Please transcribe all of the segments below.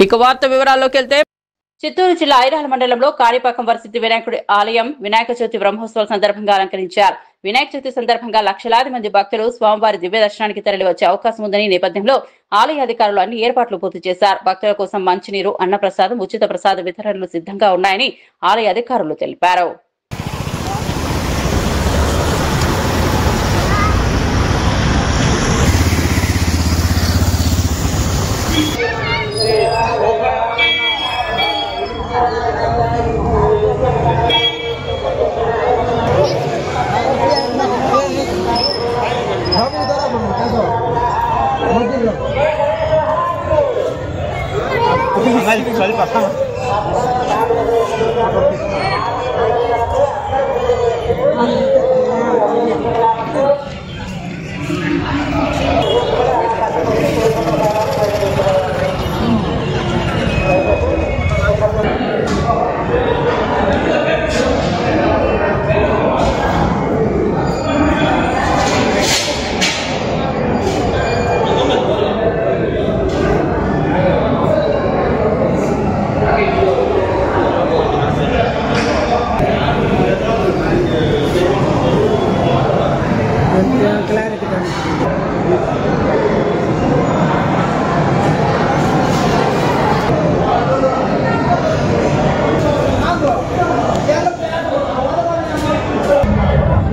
ఇక వార్త వివరాల్లోకి వెళ్తే చిత్తూరు జిల్లా ఐరాల మండలంలో కాణిపాకం వరసిద్ధి వినాయకుడి ఆలయం వినాయక చవితి బ్రహ్మోత్సవాల సందర్భంగా అలంకరించారు. వినాయక చవితి సందర్భంగా లక్షలాది మంది భక్తులు స్వామివారి దివ్య దర్శనానికి తరలి వచ్చే అవకాశం ఉందని నేపథ్యంలో ఆలయ అధికారులు అన్ని ఏర్పాట్లు పూర్తి చేశారు. భక్తుల కోసం మంచినీరు, అన్నప్రసాదం, ఉచిత ప్రసాద వితరణలు సిద్ధంగా ఉన్నాయని ఆలయ అధికారులు తెలిపారు.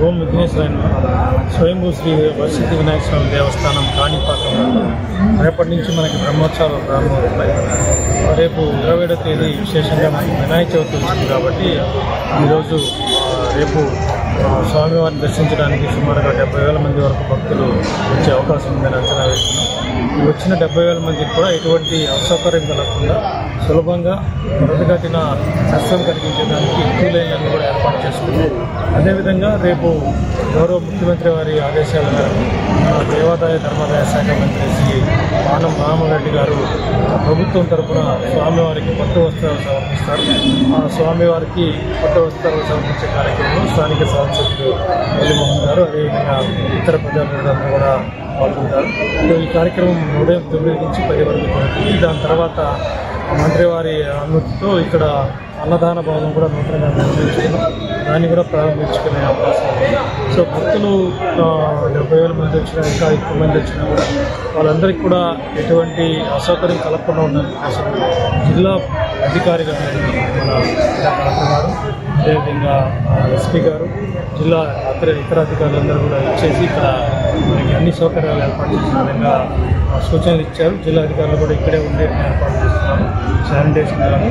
ఓం విఘ్నేశ్వరాయ స్వయంభూ శ్రీ వరసిద్ధి వినాయక స్వామి దేవస్థానం కాణిపాకం రేపటి నుంచి మనకి బ్రహ్మోత్సవాలు ప్రారంభమవుతాయి. రేపు 27వ తేదీ విశేషంగా మనకి వినాయక చవితి వచ్చింది కాబట్టి ఈరోజు రేపు స్వామివారిని దర్శించడానికి సుమారుగా 70,000 మంది వరకు భక్తులు వచ్చే అవకాశం ఉందని అంచనా వేస్తున్నాం. వచ్చిన 70,000 మందికి కూడా ఎటువంటి అసౌకర్యం కలగకుండా సులభంగా త్వరగతిన దర్శనం కలిగించడానికి క్యూ లైన్లను కూడా ఏర్పాటు చేసుకున్నాం. అదేవిధంగా రేపు గౌరవ ముఖ్యమంత్రి వారి ఆదేశాల మేరకు దేవాదాయ ధర్మాదాయ శాఖ మంత్రి శ్రీ పానం రామరెడ్డి గారు ప్రభుత్వం తరఫున స్వామివారికి పట్టు వస్త్రాలు సమర్పిస్తారు. ఆ స్వామివారికి పట్టు వస్త్రాలు సమర్పించే కార్యక్రమంలో స్థానిక శాసనసభ్యులు మురళీమోహన్ గారు అదేవిధంగా ఇతర ప్రజాప్రతినిధులందరూ కూడా పాల్గొంటారు. ఈ కార్యక్రమం ఉదయం 9 నుంచి 10 వరకు జరుగుతుంది. దాని తర్వాత మంత్రివారి అనుమతితో ఇక్కడ అన్నదాన భవనం కూడా నూతనంగా నిర్మించుకున్నాం. దాన్ని కూడా ప్రారంభించుకునే అవకాశం ఉంది. సో భక్తులు 70,000 మంది వచ్చినా ఇంకా ఎక్కువ మంది వచ్చినా కూడా వాళ్ళందరికీ కూడా ఎటువంటి అసౌకర్యం కలగకుండా ఉండాలని కోసం జిల్లా అధికారిగా మన కలెక్టర్ గారు అదేవిధంగా ఎస్పీ గారు జిల్లా ఇతర అధికారులందరూ కూడా ఇచ్చేసి ఇక్కడ మనకి అన్ని సౌకర్యాలు ఏర్పాటు చేసిన విధంగా సూచనలు ఇచ్చారు. జిల్లా అధికారులు కూడా ఇక్కడే ఉండే ఏర్పాటు చేస్తున్నారు. శానిటేషన్ కానీ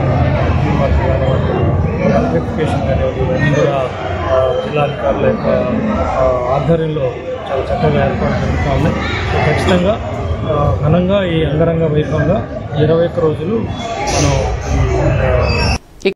ఎలక్ట్రిఫికేషన్ కానివ్వండి ఇవన్నీ కూడా జిల్లా అధికారుల యొక్క ఆధ్వర్యంలో చాలా చక్కగా ఏర్పాటు జరుగుతూ ఉన్నాయి. ఖచ్చితంగా ఘనంగా ఈ అంగరంగ వైభవంగా 21 రోజులు మనం